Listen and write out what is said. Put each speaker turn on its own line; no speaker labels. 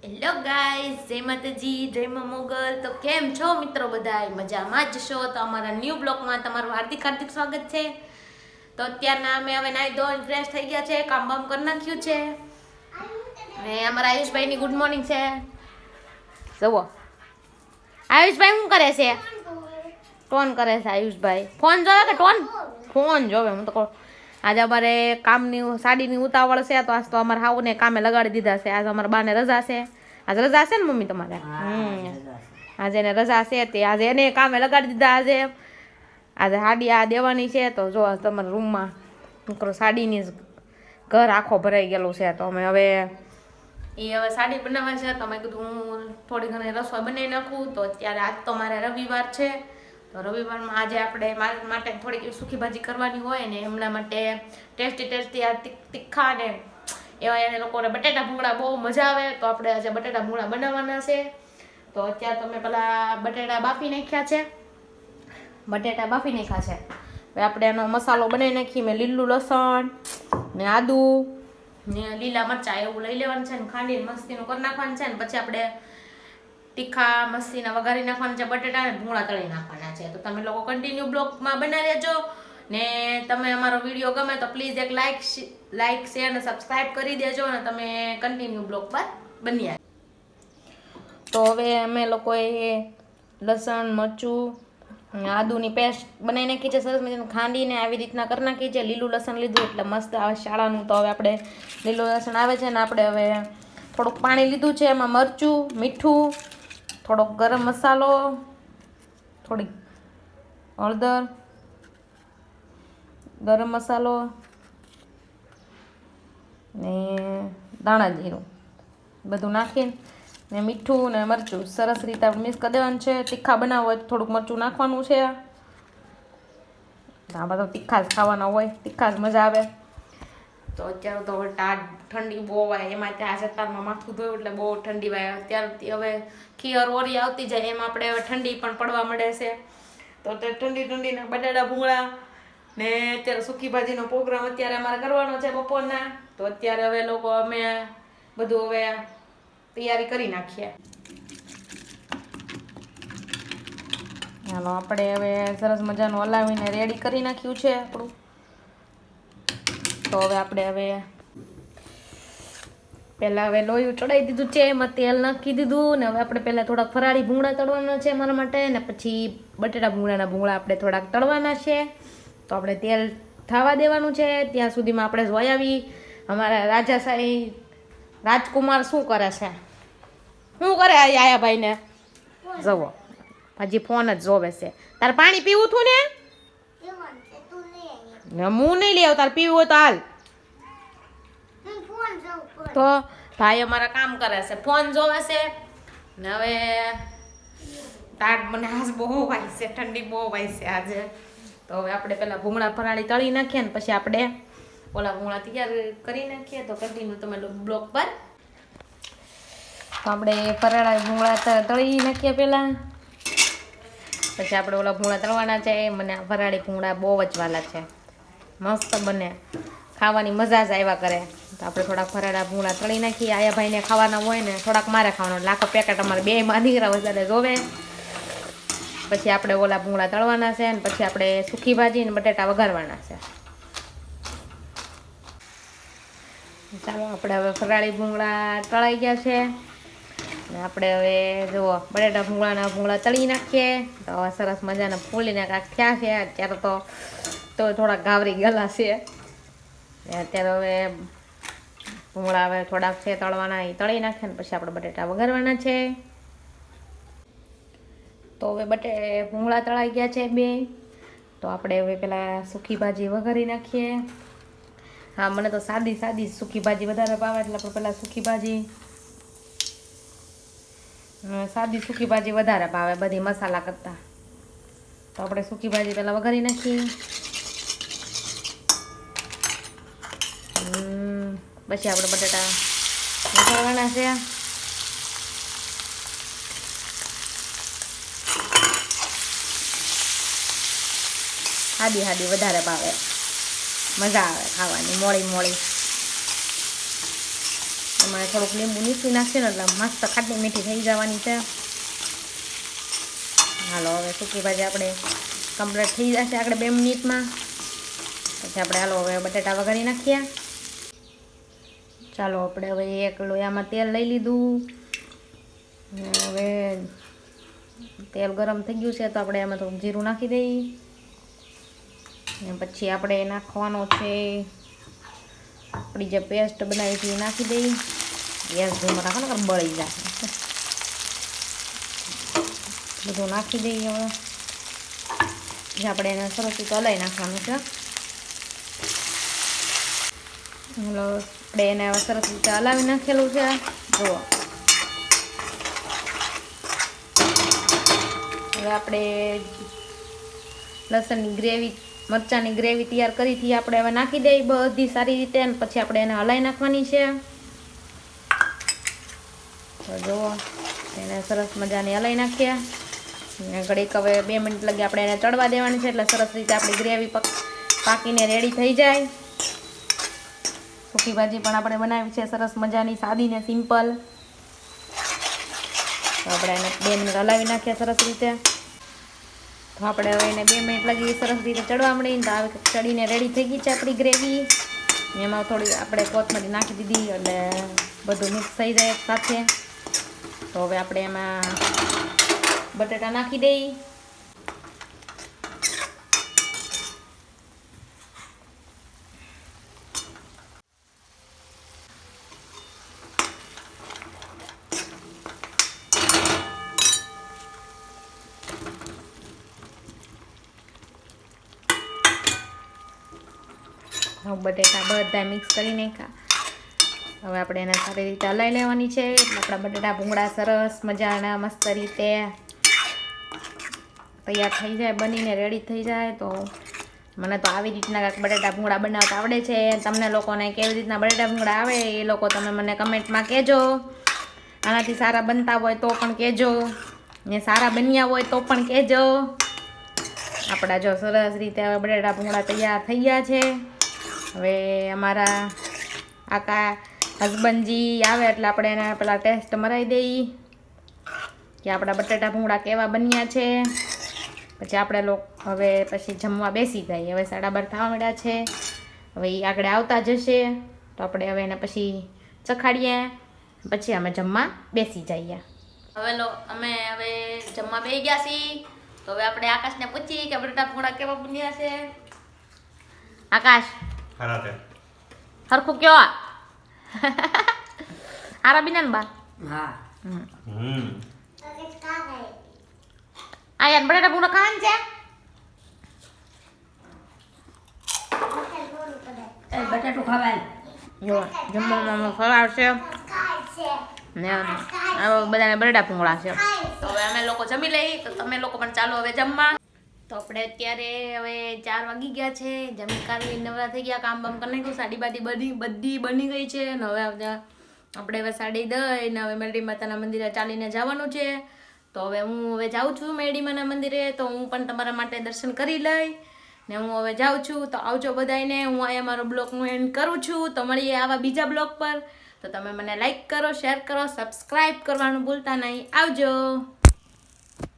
Hello guys, જય માતાજી, જય મા મોગલ. તો કેમ છો મિત્રો? બધા મજામાં જ છો? તો અમારા ન્યૂ બ્લોગમાં તમારું હાર્દિક હાર્દિક સ્વાગત છે. તો અત્યારના અમે હવે નાઈ ધોઈને ફ્રેશ થઈ ગયા છે, કામ બામ કરી નાખ્યું છે. અને અમારા આયુષભાઈની ગુડ મોર્નિંગ છે. જુઓ આયુષભાઈ શું કરે છે? ટોન કરે છે આયુષભાઈ. ફોન જોવે કે ટોન? ફોન જોવે. હું તો કહું આજે અમારે કામની સાડીની ઉતાવળ છે, તો આજ તો અમારે હાઉને કામે લગાડી દીધા છે. આજે અમારા બાને રજા છે. આજે રજા છે ને મમ્મી તમારે? આજે એને રજા છે, તે આજે એને કામે લગાડી દીધા. આજે સાડી આ દેવાની છે. તો જો તમારા રૂમમાં કરો સાડીની ઘર આખો ભરાઈ ગયેલું છે. તો અમે હવે સાડી બનાવવા છે. તો મેં કીધું હું થોડી ઘણી રસોઈ બનાવી નાખું. તો અત્યારે આજ તો મારે રવિવાર છે. તો રવિવારમાં આજે આપણે મારા માટે થોડીક સૂકી ભાજી કરવાની હોય ને, એમના માટે ટેસ્ટી આ તીખા ને એવા એને લોકોને બટેટા ભૂંગળા બહુ મજા આવે. તો આપણે આજે બટેટા ભૂંગળા બનાવવાના છે. તો અત્યારે તમે પહેલાં બટેટા બાફી નાખ્યા છે. હવે આપણે એનો મસાલો બનાવી નાખીએ. મેં લીલું લસણ ને આદુ ને લીલા મરચાં એવું લઈ લેવાનું છે ને ખાંડીને મસ્તીનું કરી નાખવાનું છે. ને પછી આપણે તીખા મસ્તીના વઘારી નાખવાના છે બટેટા ને ભૂંગળા તળી નાખવાના છે. તો તમે લોકો કન્ટિન્યુ બ્લોગમાં બનાવી રહેજો. ને તમે અમારો વિડીયો ગમે તો પ્લીઝ એક લાઈક શેર અને સબસ્ક્રાઈબ કરી દેજો. અને તમે કન્ટિન્યુ બ્લોગ પર બની આવ્યા. તો હવે અમે લોકોએ લસણ મરચું આદુની પેસ્ટ બનાવી નાખી છે. સરસ મજાનું ખાંડીને આવી રીતના કરી નાખી છે. લીલું લસણ લીધું એટલે મસ્ત આવે શાળાનું. તો હવે આપણે લીલું લસણ આવે છે ને આપણે હવે થોડુંક પાણી લીધું છે. એમાં મરચું, મીઠું, થોડોક ગરમ મસાલો, થોડીક હળદર, ગરમ મસાલો ને દાણા જીરું બધું નાખીને ને મીઠું ને મરચું સરસ રીતે મિક્સ કરી દેવાનું છે. તીખા બનાવવું હોય તો થોડુંક મરચું નાખવાનું છે. આ બધા તીખા જ ખાવાના હોય, તીખા જ મજા આવે. તો અત્યારે તો હવે ઠંડી બહુ હોય, એમાં ત્યાં જતારમાં માથું ધોયું એટલે બહુ ઠંડી વાય. અત્યારથી હવે ખીયર ઓરી આવતી જાય એમ આપણે હવે ઠંડી પણ પડવા મળે છે. તો તે ઠંડીના બટાટા ભૂંગળા ને અત્યારે સૂકી ભાજીનો પ્રોગ્રામ અત્યારે અમારે કરવાનો છે બપોરના. તો અત્યારે હવે અમે બધું હવે તૈયારી કરી નાખીએ. ચાલો આપણે હવે સરસ મજાનું હલાવીને રેડી કરી નાખ્યું છે આપણું. તો હવે આપણે પહેલાં લોહી ચડાવી દીધું છે, એમાં તેલ નાખી દીધું. ને હવે આપણે પહેલાં થોડાક ફરાળી ભૂંગળા તળવાના છે મારા માટે. ને પછી બટેટા ભૂંગળા આપણે થોડાક તળવાના છે. તો આપણે તેલ થવા દેવાનું છે. ત્યાં સુધીમાં આપણે જોઈ આવી અમારા રાજાશાહી રાજકુમાર શું કરે છે. શું કરે આયાભાઈને? જવો હજી ફોન જ જોવે છે. તારે પાણી પીવું હતું ને? હું નહીં લઈ આવું. તારે પીવું હોય તો હાલ. તો ભાઈ અમારા કામ કરે છે, ફોન જોવે છે. ને હવે મને હાથ બહુ વાય છે, ઠંડી બહુ વાય છે આજે. તો હવે આપણે પહેલાં ભૂંગળા ફરાળી તળી નાખીએ ને પછી આપણે ઓલા ભૂંગળા તૈયાર કરી નાખીએ. તો કન્ટિન્યુ તમે બ્લોગ પર. તો આપણે ફરાળા ભૂંગળા તળી નાખીએ પહેલાં, પછી આપણે ઓલા ભૂંગળા તળવાના છે. મને ફરાળી ભૂંગળા બહુ જ વાલા છે, મસ્ત બને, ખાવાની મજા જ આવ્યા કરે. તો આપણે થોડાક ફરાળા ભૂંગળા તળી નાખીએ. આયા ભાઈને ખાવાના હોય ને થોડાક મારે ખાવાના, લાખો પેકેટ અમારે બે માં દીકરા વધારે જોવે. પછી આપણે ઓલા ભૂંગળા તળવાના છે ને પછી આપણે સૂકી ભાજી ને બટેટા વઘારવાના છે. ચાલો આપણે હવે ફરાળી ભૂંગળા તળાઈ ગયા છે ને આપણે હવે જુઓ બટેટા ભૂંગળા તળી નાખીએ. તો હવે સરસ મજાના ફૂલીને કાંક થયા છે. અત્યારે તો થોડાક ઘાવરી ગયેલા છે. અત્યારે હવે ભૂંગળા હવે થોડાક છે તળવાના, એ તળી નાખીએ ને પછી આપણે બટેટા વઘારવાના છે. તો હવે ભૂંગળા તળાઈ ગયા છે બે. તો આપણે હવે પેલા સૂકી ભાજી વઘારી નાખીએ. હા, મને તો સાદી સૂકી ભાજી વધારે ભાવે એટલે આપણે પહેલાં સાદી સૂકી ભાજી વધારે ભાવે બધી મસાલા કરતાં. તો આપણે સૂકી ભાજી પહેલાં વઘારી નાખીએ. પછી આપણે બટાટા વઘારવાના છે. હાદી વધારે ભાવે, મજા આવે ખાવાની, મોળી. એમાં થોડુંક લીંબુ નીચી નાખશે ને એટલે મસ્ત ખાટી મીઠી થઈ જવાની છે. હાલો હવે સૂકી ભાજી આપણે કમ્પ્લીટ થઈ જશે આપણે 2 મિનિટમાં. પછી આપણે હાલો હવે બટેટા વઘારી નાખીએ. ચાલો આપણે હવે એક લોયામાં તેલ લઈ લીધું. હવે તેલ ગરમ થઈ ગયું છે તો આપણે એમાં થોડુંક જીરું નાખી દઈએ. અને પછી આપણે નાખવાનો છે આપણી જે પેસ્ટ બનાવી હતી એ નાખી દઈએ. ગેસ ધીમો રાખો ને બળી જશે. બધું નાખી દઈએ. હવે જે આપણે એને સરસ રીતે હલાવી નાખવાનું છે. હલો આપણે એને હવે સરસ રીતે હલાવી નાખેલું છે. જુઓ હવે આપણે લસણની ગ્રેવી મરચાંની ગ્રેવી તૈયાર કરી હતી આપણે હવે નાખી દઈએ બધી સારી રીતે. અને પછી આપણે એને હલાવી નાખવાની છે. તો જુઓ એને સરસ મજાની હલાવી નાખીએ. ઘડીક હવે 2 મિનિટ લગી આપણે એને ચડવા દેવાની છે એટલે સરસ રીતે આપણી ગ્રેવી પાકીને રેડી થઈ જાય. સૂકી ભાજી પણ આપણે બનાવી છે સરસ મજાની સાદી ને સિમ્પલ. તો આપણે એને 2 મિનિટ હલાવી નાખીએ સરસ રીતે. તો આપણે હવે એને 2 મિનિટ લગી સરસ રીતે ચડવા મળીને તો આવી ચડીને રેડી થઈ ગઈ છે આપણી ગ્રેવી. એમાં થોડી આપણે કોથમરી નાખી દીધી એટલે બધું મિક્સ થઈ જાય એક સાથે. તો હવે આપણે એમાં બટેટા નાખી દઈએ. બટેટા બધા મિક્સ કરી નાખ્યા. હવે આપણે એને સારી રીતે હલાવી લેવાની છે એટલે આપણા બટેટા ભૂંગળા સરસ મજાના મસ્ત રીતે તૈયાર થઈ જાય, બનીને રેડી થઈ જાય. તો મને તો આવી રીતના કાંઈક બટેટા ભૂંગળા બનાવતા આવડે છે. તમને લોકોને કેવી રીતના બટેટા ભૂંગળા આવે એ લોકો તમે મને કમેન્ટમાં કહેજો. આનાથી સારા બનતા હોય તો પણ કહેજો, ને સારા બન્યા હોય તો પણ કહેજો. આપણા જો સરસ રીતે હવે બટેટા ભૂંગળા તૈયાર થઈ ગયા છે. હવે અમારા આકા હસબન્ડજી આવે એટલે આપણે એને પેલા ટેસ્ટ મરાવી દઈએ કે આપણા બટેટા ભૂંગળા કેવા બન્યા છે. પછી આપણે હવે પછી જમવા બેસી જઈએ. હવે 12:30 થવા માંડ્યા છે. હવે એ આગળ આવતા જશે તો આપણે હવે એને પછી ચખાડીએ, પછી અમે જમવા બેસી જઈએ. અમે હવે જમવા બેસી ગયા છીએ. તો હવે આપણે આકાશને પૂછીએ કે બટેટા ભૂંગળા કેવા બન્યા છે. આકાશ હરખું કયો હારા બિના ને બા? હા. આ યાર બટેટા ભૂંગળા ખાવાનું છે.
બટાટું ખાવાનું
જો જમવામાં ખવડાવશે ને બધાને બટેટા ભૂંગળા છે. તો હવે અમે લોકો જમી લઈએ. તો તમે લોકો પણ ચાલો હવે જમવા. તો આપણે અત્યારે હવે 4 વાગી ગયા છે. જમી કાઢી નવરા થઈ ગયા, કામ બામ કરી નાખ્યું, સાડી બાડી બધી બની ગઈ છે. ને હવે આપણે હવે સાડી દઈને હવે મેરડી માતાના મંદિરે ચાલીને જવાનું છે. તો હવે હું જાઉં છું મેરડી માના મંદિરે. તો હું પણ તમારા માટે દર્શન કરી લઈ ને હું હવે જાઉં છું. તો આવજો બધાને. હું અહીંયા મારો બ્લોગનું એન્ડ કરું છું. તો મળીએ આવા બીજા બ્લોગ પર. તો તમે મને લાઈક કરો, શેર કરો, સબસ્ક્રાઈબ કરવાનું ભૂલતા નહીં. આવજો.